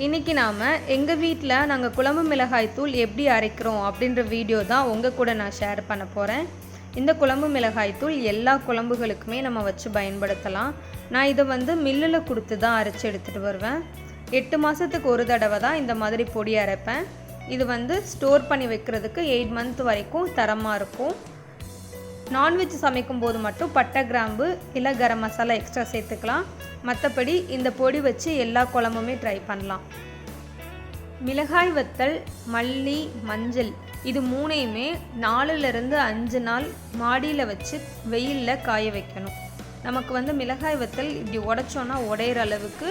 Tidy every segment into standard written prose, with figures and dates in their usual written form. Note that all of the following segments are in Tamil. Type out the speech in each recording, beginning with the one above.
இன்றைக்கி நாம் எங்கள் வீட்டில் நாங்கள் குழம்பு மிளகாய் தூள் எப்படி அரைக்கிறோம் அப்படின்ற வீடியோ தான் உங்கள் கூட நான் ஷேர் பண்ண போகிறேன். இந்த குழம்பு மிளகாய் தூள் எல்லா குழம்புகளுக்குமே நம்ம வச்சு பயன்படுத்தலாம். நான் இதை மில்லில் கொடுத்து தான் அரைச்சி எடுத்துகிட்டு வருவேன். 8 மாதத்துக்கு ஒரு தடவை தான் இந்த மாதிரி பொடி அரைப்பேன். இது ஸ்டோர் பண்ணி வைக்கிறதுக்கு 8 மந்த் வரைக்கும் தரமாக இருக்கும். நான்வெஜ் சமைக்கும் போது மட்டும் பட்டை, கிராம்பு இல்லை கரம் மசாலா எக்ஸ்ட்ரா சேர்த்துக்கலாம். மற்றபடி இந்த பொடி வச்சு எல்லா குழம்புமே ட்ரை பண்ணலாம். மிளகாய் வத்தல், மல்லி, மஞ்சள் இது மூணையுமே 4லேருந்து 5 நாள் மாடியில் வச்சு வெயிலில் காய வைக்கணும். நமக்கு மிளகாய் வத்தல் இப்படி உடைச்சோன்னா உடையிற அளவுக்கு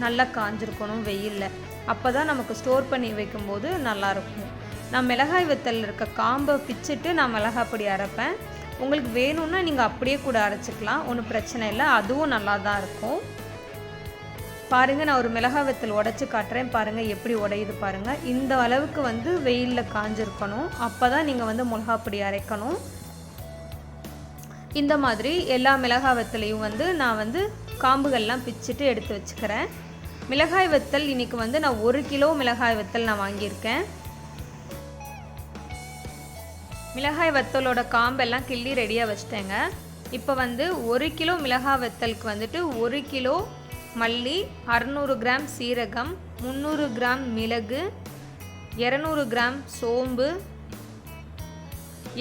நல்லா காஞ்சிருக்கணும் வெயிலில். அப்போ தான் நமக்கு ஸ்டோர் பண்ணி வைக்கும்போது நல்லாயிருக்கும். நான் மிளகாய் வத்தல் இருக்க காம்பை பிச்சுட்டு நான் மிளகாய் பொடி அரைப்பேன். உங்களுக்கு வேணும்னா நீங்கள் அப்படியே கூட அரைச்சிக்கலாம், ஒன்றும் பிரச்சனை இல்லை, அதுவும் நல்லா தான் இருக்கும். பாருங்கள், நான் ஒரு மிளகாய் வத்தல் உடச்சி காட்டுறேன். பாருங்கள் எப்படி உடையுது பாருங்கள். இந்த அளவுக்கு வெயிலில் காஞ்சிருக்கணும். அப்போ தான் நீங்கள் மிளகா பொடி அரைக்கணும். இந்த மாதிரி எல்லா மிளகாய் வத்தலையும் நான் காம்புகள்லாம் பிச்சுட்டு எடுத்து வச்சுக்கிறேன். மிளகாய் வத்தல் இன்றைக்கி நான் 1 கிலோ மிளகாய் வத்தல் நான் வாங்கியிருக்கேன். மிளகாய் வத்தலோட காம்பெல்லாம் கிள்ளி ரெடியாக வச்சுட்டேங்க. இப்போ 1 கிலோ மிளகாய் வத்தலுக்கு 1 கிலோ மல்லி, 600 கிராம் சீரகம், 300 கிராம் மிளகு, 200 கிராம் சோம்பு,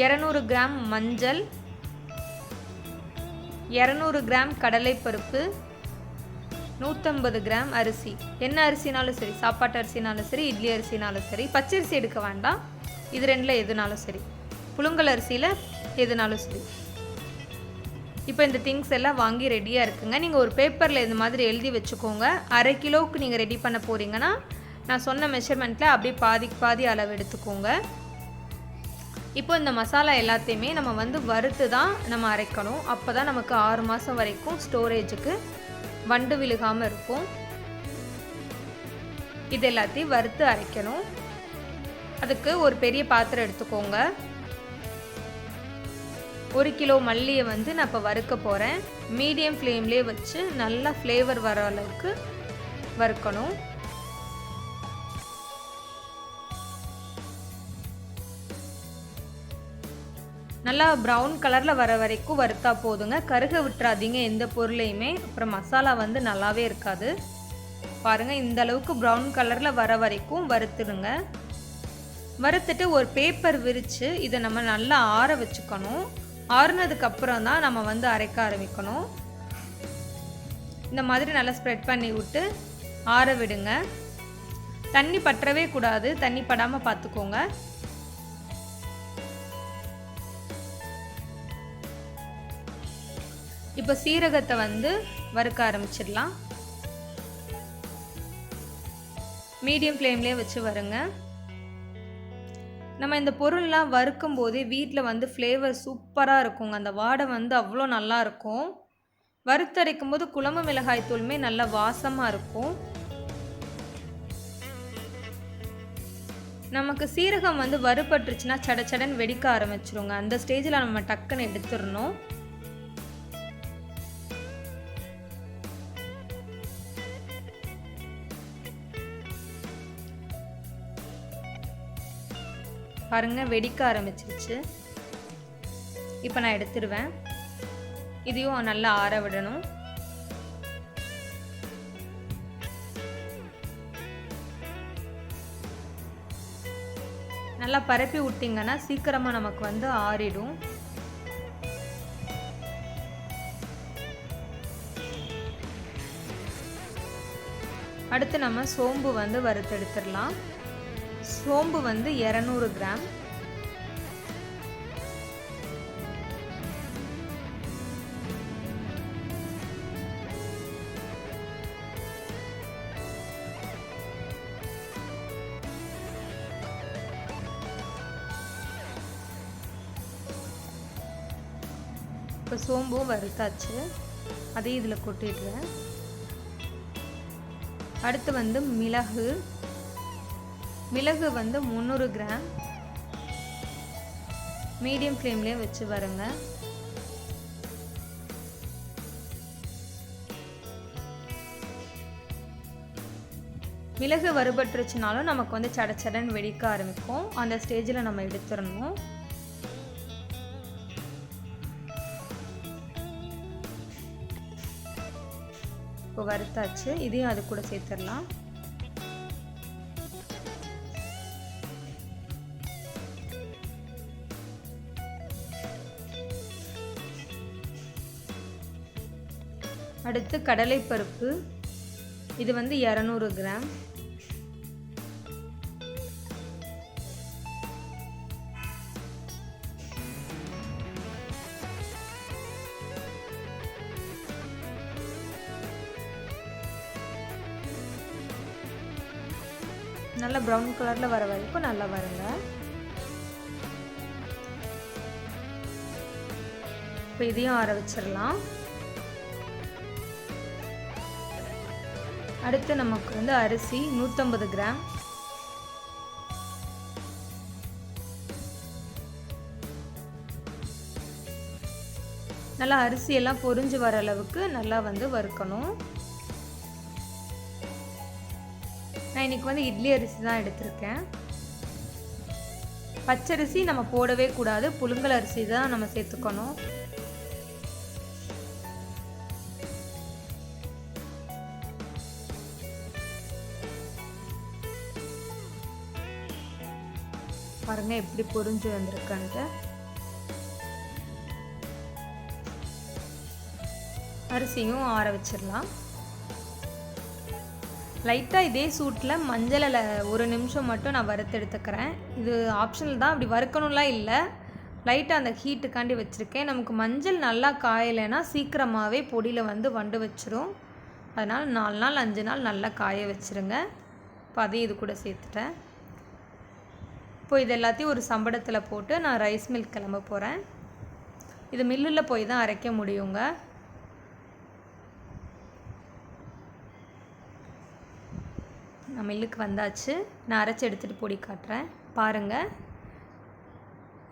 200 கிராம் மஞ்சள், 200 கிராம் கடலைப்பருப்பு, 150 கிராம் அரிசி. என்ன அரிசினாலும் சரி, சாப்பாட்டு அரிசினாலும் சரி, இட்லி அரிசினாலும் சரி, பச்சரிசி எடுக்க வேண்டாம், இது 2ல் எதுனாலும் சரி, புழுங்கல் அரிசியில் எதுனாலும் சரி. இப்போ இந்த திங்ஸ் எல்லாம் வாங்கி ரெடியாக இருக்குங்க. நீங்கள் ஒரு பேப்பரில் இந்த மாதிரி எழுதி வச்சுக்கோங்க. 1/2 கிலோவுக்கு நீங்கள் ரெடி பண்ண போகிறீங்கன்னா நான் சொன்ன மெஷர்மெண்ட்டில் அப்படியே பாதி அளவு எடுத்துக்கோங்க. இப்போ இந்த மசாலா எல்லாத்தையுமே நம்ம வறுத்து தான் நம்ம அரைக்கணும். அப்போ தான் நமக்கு 6 மாதம் வரைக்கும் ஸ்டோரேஜுக்கு வண்டு விழுகாமல் இருக்கும். இது எல்லாத்தையும் வறுத்து அரைக்கணும். அதுக்கு ஒரு பெரிய பாத்திரம் எடுத்துக்கோங்க. 1 கிலோ மல்லியை நான் இப்போ வறுக்க போகிறேன். மீடியம் ஃப்ளேம்லேயே வச்சு நல்லா ஃப்ளேவர் வர அளவுக்கு வறுக்கணும். நல்லா ப்ரௌன் கலரில் வர வரைக்கும் வறுத்தா போதுங்க. கருக விட்டுறாதீங்க எந்த பொருளையுமே, அப்புறம் மசாலா நல்லாவே இருக்காது. பாருங்கள், இந்த அளவுக்கு ப்ரௌன் கலரில் வர வரைக்கும் வறுத்துடுங்க. வறுத்துட்டு ஒரு பேப்பர் விரித்து இதை நம்ம நல்லா ஆற வச்சுக்கணும். ஆறுனதுக்கப்புறம் தான் நம்ம அரைக்க ஆரம்பிக்கணும். இந்த மாதிரி நல்லா ஸ்ப்ரெட் பண்ணி விட்டு ஆற விடுங்க. தண்ணி பற்றவே கூடாது, தண்ணி படாமல் பார்த்துக்கோங்க. இப்போ சீரகத்தை வறுக்க ஆரம்பிச்சிடலாம். மீடியம் ஃப்ளேம்லேயே வச்சு வருங்க. நம்ம இந்த பொருள்லாம் வறுக்கும் போதே வீட்டில் ஃப்ளேவர் சூப்பராக இருக்குங்க. அந்த வாடை அவ்வளோ நல்லா இருக்கும். வறுத்தரைக்கும் போது குழம்பு மிளகாய் தூளுமே நல்லா வாசமாக இருக்கும். நமக்கு சீரகம் வறுபட்டுருச்சுன்னா சடச்சடன்னு வெடிக்க ஆரம்பிச்சிருங்க. அந்த ஸ்டேஜில் நம்ம டக்குன்னு எடுத்துடணும். பாருங்க, வெடிக்க ஆரம்பிச்சிருச்சு. இப்போ நான் எடுத்துடுவேன். இதையும் நல்லா ஆற விடணும். நல்லா பரப்பி விட்டிங்கன்னா சீக்கிரமாக நமக்கு ஆறிடும். அடுத்து நம்ம சோம்பு வறுத்தெடுத்துடலாம். சோம்பு 200 கிராம், இப்போ சோம்பும் வறுத்தாச்சு, அதையும் இதில் கொட்டிடுறேன். அடுத்து மிளகு 300 கிராம், மீடியம் ஃப்ளேம்லேயே வச்சு வருங்க. மிளகு வறுபட்டுருச்சுனாலும் நமக்கு வந்து சடச்சடன்னு வெடிக்க ஆரம்பிக்கும். அந்த ஸ்டேஜில் நம்ம எடுத்துடணும். இப்போ வறுத்தாச்சு. இதையும் அது கூட சேர்த்துடலாம். அடுத்து கடலைப்பருப்பு, இது வந்து 200 கிராம். நல்லா ப்ரௌன் கலரில் வர வரைக்கும் நல்லா வருங்க. இப்போ இதையும் ஆற வச்சிடலாம். அடுத்து நமக்கு வந்து அரிசி 150 கிராம். நல்லா அரிசி எல்லாம் பொரிஞ்சு வர அளவுக்கு நல்லா வந்து வறுக்கணும். நான் இன்னைக்கு வந்து இட்லி அரிசி தான் எடுத்திருக்கேன். பச்சரிசி நம்ம போடவே கூடாது, புழுங்கல் அரிசி தான் நம்ம சேர்த்துக்கணும். பாருங்க எப்படி பொரிஞ்சு வந்திருக்குன்ட்டு. அரிசியும் ஆற வச்சிடலாம். லைட்டாக இதே சூட்டில் மஞ்சளில் 1 நிமிஷம் மட்டும் நான் வறுத்து எடுத்துக்கிறேன். இது ஆப்ஷனல் தான், அப்படி வறுக்கணும்லாம் இல்லை, லைட்டாக அந்த ஹீட்டுக்காண்டி வச்சுருக்கேன். நமக்கு மஞ்சள் நல்லா காயலைன்னா சீக்கிரமாகவே பொடியில் வந்து வண்டு வச்சிரும். அதனால் 4 நாள் 5 நாள் நல்லா காய வச்சுருங்க. இப்போ அதையும் இது கூட சேர்த்துட்டேன். இப்போ இது எல்லாத்தையும் ஒரு சம்படத்தில் போட்டு நான் ரைஸ் மில் கிளம்ப போகிறேன். இது மில்லில் போய் தான் அரைக்க முடியுங்க. நான் மில்லுக்கு வந்தாச்சு. நான் அரைச்சி எடுத்துகிட்டு பொடி காட்டுறேன் பாருங்கள்.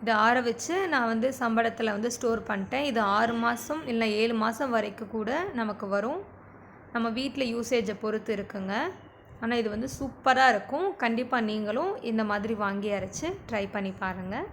இது ஆற வச்சு நான் வந்து சம்படத்தில் வந்து ஸ்டோர் பண்ணிட்டேன். இது 6 மாதம் இல்லை 7 மாதம் வரைக்கும் கூட நமக்கு வரும். நம்ம வீட்டில் யூசேஜை பொறுத்து இருக்குங்க. ஆனால் இது வந்து சூப்பராக இருக்கும். கண்டிப்பாக நீங்களும் இந்த மாதிரி வாங்கி அரைச்சி ட்ரை பண்ணி பாருங்கள்.